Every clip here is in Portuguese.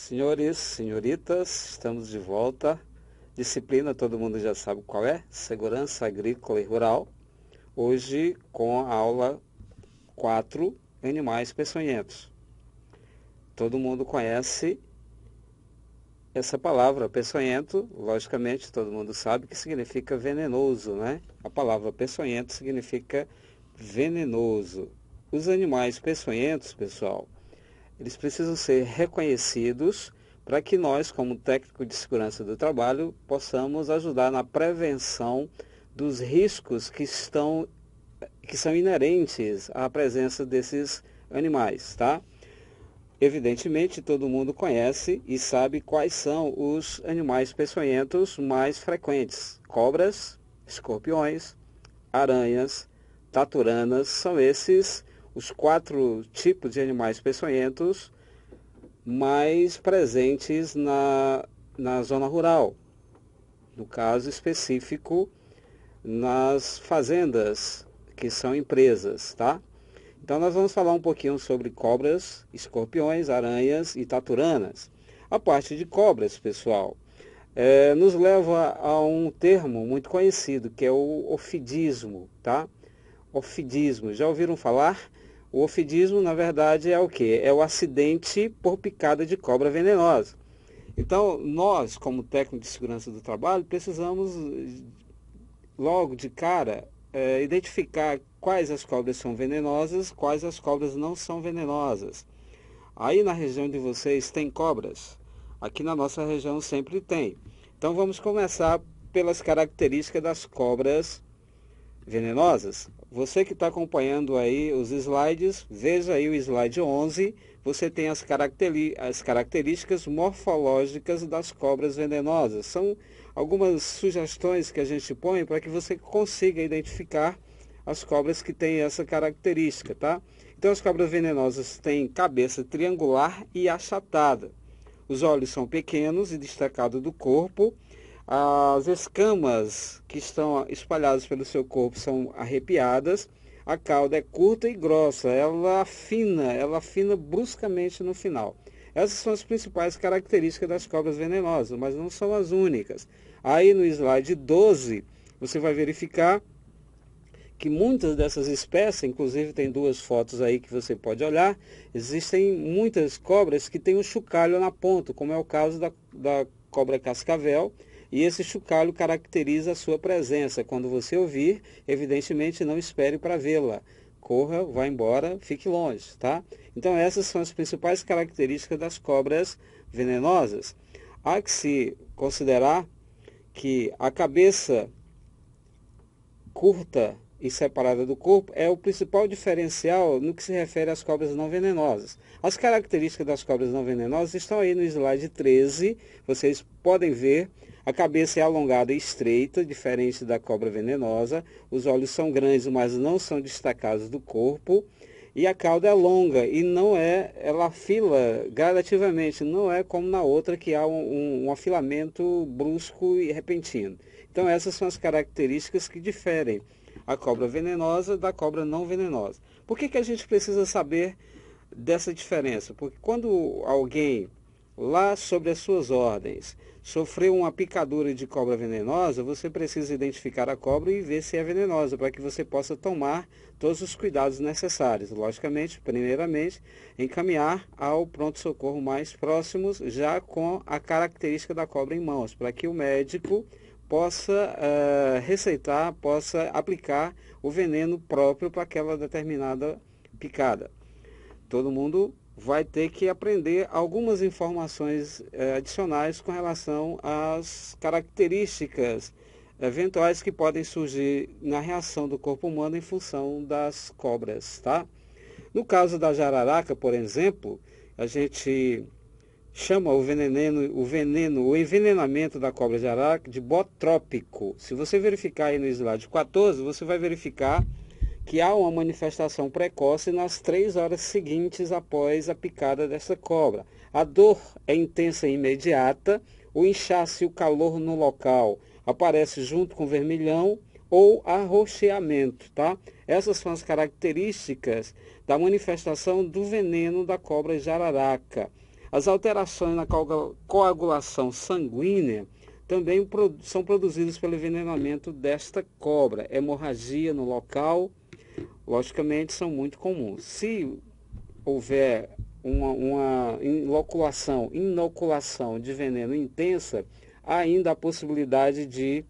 Senhores, senhoritas, estamos de volta. Disciplina, todo mundo já sabe qual é, Segurança Agrícola e Rural. Hoje com a aula 4, Animais Peçonhentos. Todo mundo conhece essa palavra, peçonhento, logicamente todo mundo sabe que significa venenoso, né? A palavra peçonhento significa venenoso. Os animais peçonhentos, pessoal, eles precisam ser reconhecidos para que nós, como técnico de segurança do trabalho, possamos ajudar na prevenção dos riscos que são inerentes à presença desses animais, tá? Evidentemente, todo mundo conhece e sabe quais são os animais peçonhentos mais frequentes. Cobras, escorpiões, aranhas, taturanas, são esses os 4 tipos de animais peçonhentos mais presentes na zona rural. No caso específico, nas fazendas, que são empresas, tá? Então nós vamos falar um pouquinho sobre cobras, escorpiões, aranhas e taturanas. A parte de cobras, pessoal, nos leva a um termo muito conhecido, que é o ofidismo, tá? Ofidismo, já ouviram falar? O ofidismo, na verdade, é o quê? É o acidente por picada de cobra venenosa. Então, nós, como técnico de segurança do trabalho, precisamos logo de cara identificar quais as cobras são venenosas, quais as cobras não são venenosas. Aí na região de vocês tem cobras? Aqui na nossa região sempre tem. Então vamos começar pelas características das cobras venenosas. Você que está acompanhando aí os slides, veja aí o slide 11, você tem as características morfológicas das cobras venenosas. São algumas sugestões que a gente põe para que você consiga identificar as cobras que têm essa característica, tá? Então as cobras venenosas têm cabeça triangular e achatada. Os olhos são pequenos e destacados do corpo. As escamas que estão espalhadas pelo seu corpo são arrepiadas. A cauda é curta e grossa, ela afina bruscamente no final. Essas são as principais características das cobras venenosas, mas não são as únicas. Aí no slide 12, você vai verificar que muitas dessas espécies, inclusive tem 2 fotos aí que você pode olhar, existem muitas cobras que têm um chocalho na ponta, como é o caso da cobra cascavel, e esse chocalho caracteriza a sua presença. Quando você ouvir, evidentemente não espere para vê-la. Corra, vá embora, fique longe, tá? Então essas são as principais características das cobras venenosas. Há que se considerar que a cabeça curta e separada do corpo é o principal diferencial no que se refere às cobras não venenosas. As características das cobras não venenosas estão aí no slide 13, vocês podem ver. A cabeça é alongada e estreita, diferente da cobra venenosa. Os olhos são grandes, mas não são destacados do corpo. E a cauda é longa e ela afila gradativamente, não é como na outra que há um afilamento brusco e repentino. Então essas são as características que diferem a cobra venenosa da cobra não venenosa. Por que a gente precisa saber dessa diferença? Porque quando alguém, lá sobre as suas ordens, sofreu uma picadura de cobra venenosa, você precisa identificar a cobra e ver se é venenosa, para que você possa tomar todos os cuidados necessários. Logicamente, primeiramente, encaminhar ao pronto-socorro mais próximos, já com a característica da cobra em mãos, para que o médico possa receitar, possa aplicar o veneno próprio para aquela determinada picada. Todo mundo vai ter que aprender algumas informações adicionais com relação às características eventuais que podem surgir na reação do corpo humano em função das cobras, tá? No caso da jararaca, por exemplo, a gente chama o envenenamento da cobra jararaca de botrópico. Se você verificar aí no slide 14, você vai verificar que há uma manifestação precoce nas 3 horas seguintes após a picada dessa cobra. A dor é intensa e imediata, o inchaço e o calor no local aparece junto com vermelhão ou arroxeamento, tá? Essas são as características da manifestação do veneno da cobra jararaca. As alterações na coagulação sanguínea também são produzidas pelo envenenamento desta cobra. Hemorragia no local, logicamente, são muito comuns. Se houver uma inoculação de veneno intensa, há ainda a possibilidade de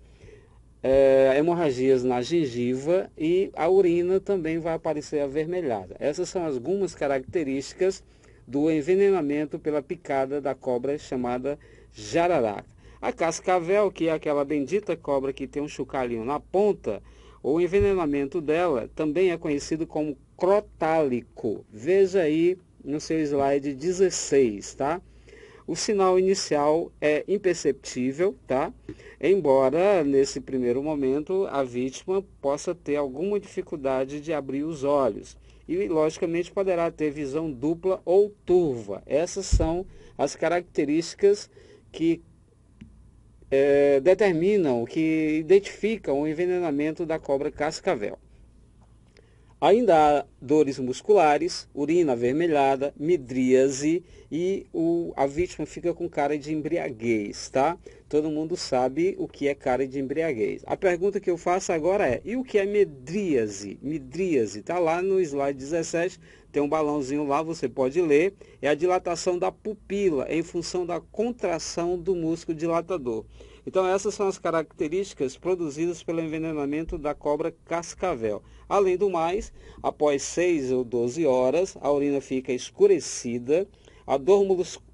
hemorragias na gengiva e a urina também vai aparecer avermelhada. Essas são algumas características do envenenamento pela picada da cobra chamada jararaca. A cascavel, que é aquela bendita cobra que tem um chocalhinho na ponta, o envenenamento dela também é conhecido como crotálico. Veja aí no seu slide 16, tá? O sinal inicial é imperceptível, tá? Embora nesse primeiro momento a vítima possa ter alguma dificuldade de abrir os olhos e logicamente poderá ter visão dupla ou turva. Essas são as características que determinam, que identificam o envenenamento da cobra cascavel. Ainda há dores musculares, urina avermelhada, midríase e a vítima fica com cara de embriaguez, tá? Todo mundo sabe o que é cara de embriaguez. A pergunta que eu faço agora é, e o que é midríase? Midríase, tá lá no slide 17, tem um balãozinho lá, você pode ler. É a dilatação da pupila em função da contração do músculo dilatador. Então essas são as características produzidas pelo envenenamento da cobra cascavel. Além do mais, após 6 ou 12 horas, a urina fica escurecida, a dor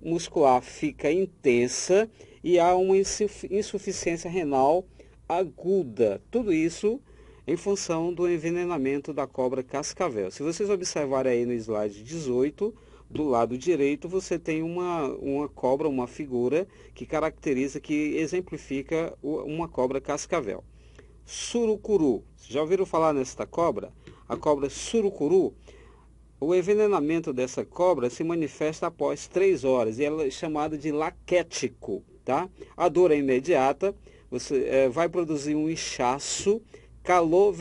muscular fica intensa e há uma insuficiência renal aguda. Tudo isso em função do envenenamento da cobra cascavel. Se vocês observarem aí no slide 18, do lado direito você tem uma cobra, uma figura que caracteriza, que exemplifica uma cobra cascavel. Surucuru. Já ouviram falar nesta cobra? A cobra surucuru. O envenenamento dessa cobra se manifesta após 3 horas e ela é chamada de laquético, tá? A dor é imediata, você vai produzir um inchaço, calor,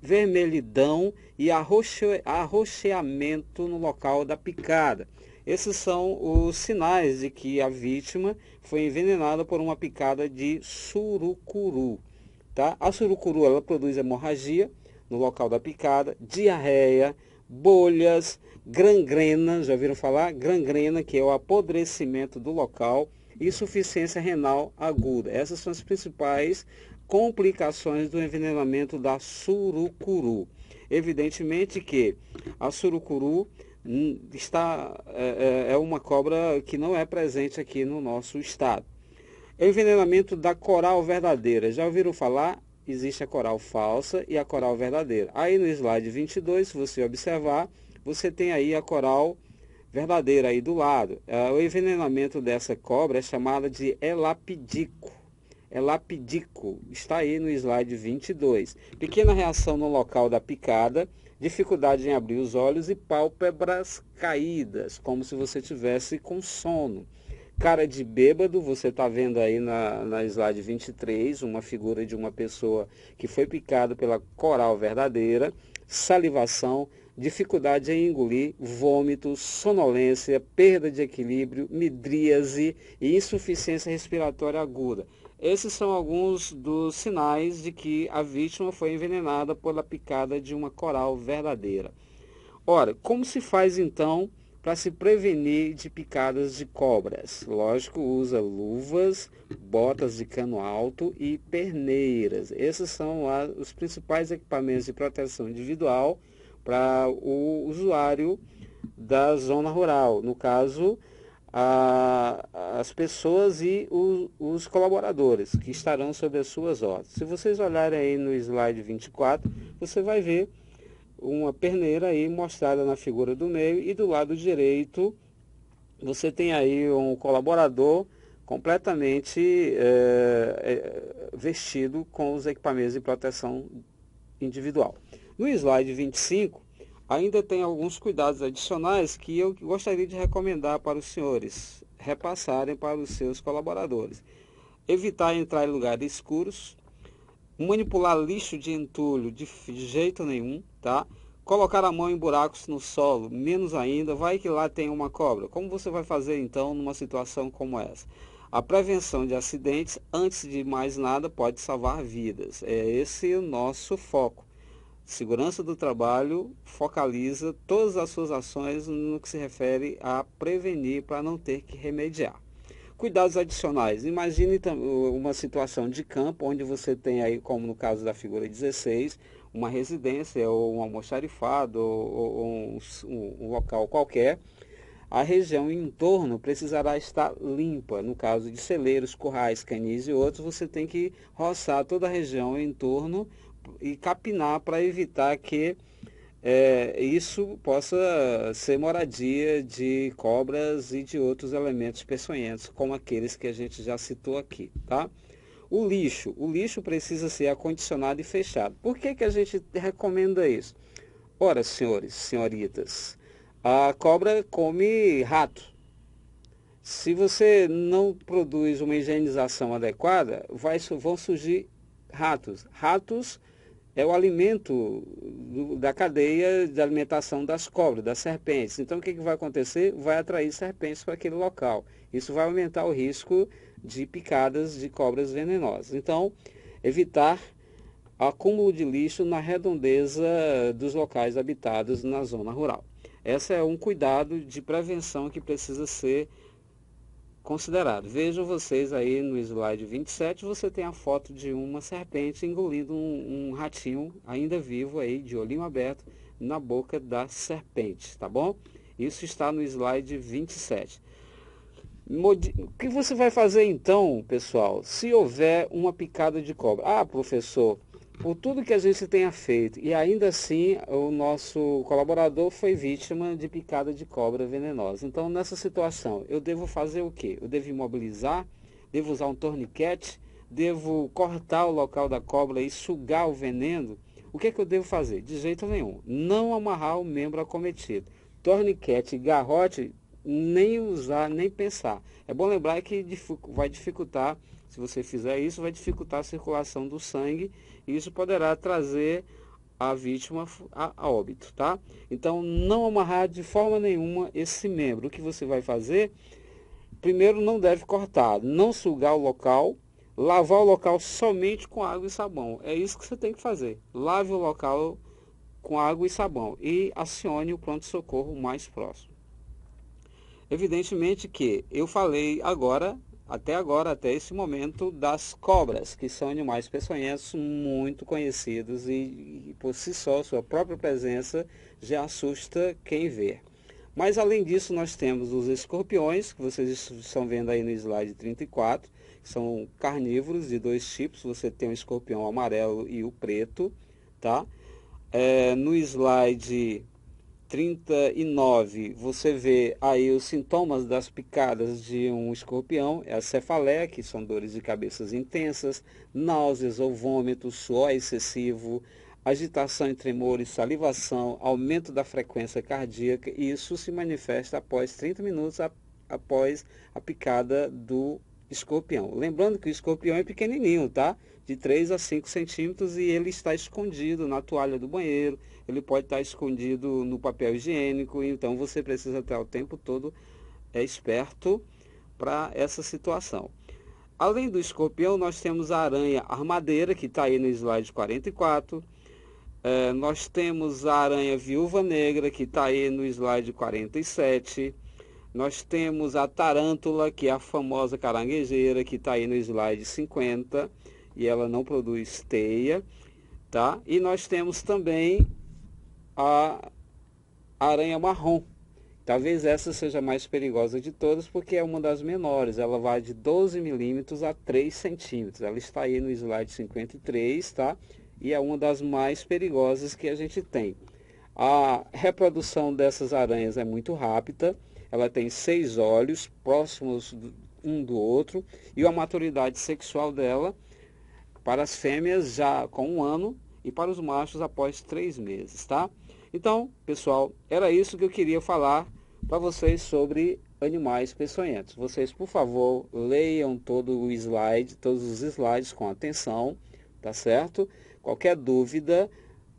vermelhidão e arroxeamento no local da picada. Esses são os sinais de que a vítima foi envenenada por uma picada de surucuru. Tá? A surucuru ela produz hemorragia no local da picada, diarreia, bolhas, gangrena, já ouviram falar? Gangrena, que é o apodrecimento do local, e insuficiência renal aguda. Essas são as principais complicações do envenenamento da surucuru. Evidentemente que a surucuru é uma cobra que não é presente aqui no nosso estado. Envenenamento da coral verdadeira. Já ouviram falar? Existe a coral falsa e a coral verdadeira. Aí no slide 22, se você observar, você tem aí a coral verdadeira aí do lado. O envenenamento dessa cobra é chamada de elapidico. Elapidico, está aí no slide 22. Pequena reação no local da picada, dificuldade em abrir os olhos e pálpebras caídas, como se você tivesse com sono. Cara de bêbado, você está vendo aí na slide 23, uma figura de uma pessoa que foi picada pela coral verdadeira, salivação, dificuldade em engolir, vômito, sonolência, perda de equilíbrio, midríase e insuficiência respiratória aguda. Esses são alguns dos sinais de que a vítima foi envenenada pela picada de uma coral verdadeira. Ora, como se faz então para se prevenir de picadas de cobras? Lógico, usa luvas, botas de cano alto e perneiras. Esses são os principais equipamentos de proteção individual para o usuário da zona rural. No caso, as pessoas e os colaboradores que estarão sob as suas ordens. Se vocês olharem aí no slide 24, você vai ver uma perneira aí mostrada na figura do meio, e do lado direito você tem aí um colaborador completamente vestido com os equipamentos de proteção individual. No slide 25 ainda tem alguns cuidados adicionais que eu gostaria de recomendar para os senhores repassarem para os seus colaboradores. Evitar entrar em lugares escuros, manipular lixo de entulho de jeito nenhum, tá? Colocar a mão em buracos no solo, menos ainda, vai que lá tem uma cobra. Como você vai fazer então numa situação como essa? A prevenção de acidentes, antes de mais nada, pode salvar vidas. É esse o nosso foco. Segurança do trabalho focaliza todas as suas ações no que se refere a prevenir para não ter que remediar. Cuidados adicionais. Imagine uma situação de campo onde você tem aí, como no caso da figura 16, uma residência ou um almoxarifado ou um local qualquer. A região em torno precisará estar limpa. No caso de celeiros, currais, canis e outros, você tem que roçar toda a região em torno e capinar para evitar que isso possa ser moradia de cobras e de outros elementos peçonhentos, como aqueles que a gente já citou aqui, tá? O lixo precisa ser acondicionado e fechado. Por que que a gente recomenda isso? Ora, senhores, senhoritas, a cobra come rato. Se você não produz uma higienização adequada, vão surgir ratos. Ratos é o alimento da cadeia de alimentação das cobras, das serpentes. Então, o que vai acontecer? Vai atrair serpentes para aquele local. Isso vai aumentar o risco de picadas de cobras venenosas. Então, evitar acúmulo de lixo na redondeza dos locais habitados na zona rural. Esse é um cuidado de prevenção que precisa ser considerado. Vejam vocês aí no slide 27, você tem a foto de uma serpente engolindo um ratinho ainda vivo aí, de olhinho aberto, na boca da serpente, tá bom? Isso está no slide 27. O que você vai fazer então, pessoal, se houver uma picada de cobra? Ah, professor, por tudo que a gente tenha feito e ainda assim o nosso colaborador foi vítima de picada de cobra venenosa. Então, nessa situação, eu devo fazer o quê? Eu devo imobilizar? Devo usar um torniquete? Devo cortar o local da cobra e sugar o veneno? O que é que eu devo fazer? De jeito nenhum. Não amarrar o membro acometido. Torniquete e garrote, nem usar, nem pensar. É bom lembrar que vai dificultar, se você fizer isso, vai dificultar a circulação do sangue e isso poderá trazer a vítima a óbito, tá? Então, não amarrar de forma nenhuma esse membro. O que você vai fazer? Primeiro, não deve cortar, não sugar o local, lavar o local somente com água e sabão. É isso que você tem que fazer. Lave o local com água e sabão e acione o pronto-socorro mais próximo. Evidentemente que eu falei até esse momento, das cobras, que são animais peçonhentos muito conhecidos e por si só, sua própria presença já assusta quem vê. Mas além disso, nós temos os escorpiões, que vocês estão vendo aí no slide 34, que são carnívoros de dois tipos. Você tem o escorpião amarelo e o preto, tá? No slide 39, você vê aí os sintomas das picadas de um escorpião, é a cefaleia, que são dores de cabeça intensas, náuseas ou vômitos, suor excessivo, agitação e tremores, salivação, aumento da frequência cardíaca, e isso se manifesta após 30 minutos após a picada do escorpião. Lembrando que o escorpião é pequenininho, tá? De 3 a 5 centímetros e ele está escondido na toalha do banheiro, ele pode estar escondido no papel higiênico, então você precisa estar o tempo todo esperto para essa situação. Além do escorpião, nós temos a aranha armadeira, que está aí no slide 44. Nós temos a aranha viúva negra, que está aí no slide 47. Nós temos a tarântula, que é a famosa caranguejeira, que está aí no slide 50, e ela não produz teia, tá? E nós temos também a aranha marrom. Talvez essa seja a mais perigosa de todas, porque é uma das menores. Ela vai de 12 milímetros a 3 centímetros. Ela está aí no slide 53, tá? E é uma das mais perigosas que a gente tem. A reprodução dessas aranhas é muito rápida. Ela tem 6 olhos próximos um do outro. E a maturidade sexual dela, para as fêmeas, já com 1 ano. E para os machos, após 3 meses, tá? Então, pessoal, era isso que eu queria falar para vocês sobre animais peçonhentos. Vocês, por favor, leiam todos os slides com atenção, tá certo? Qualquer dúvida,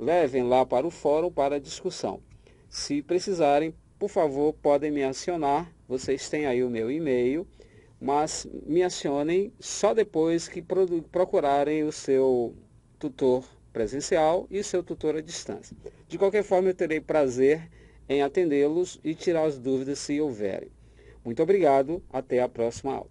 levem lá para o fórum para discussão. Se precisarem, por favor, podem me acionar. Vocês têm aí o meu e-mail, mas me acionem só depois que procurarem o seu tutor presencial e seu tutor à distância. De qualquer forma, eu terei prazer em atendê-los e tirar as dúvidas se houverem. Muito obrigado, até a próxima aula.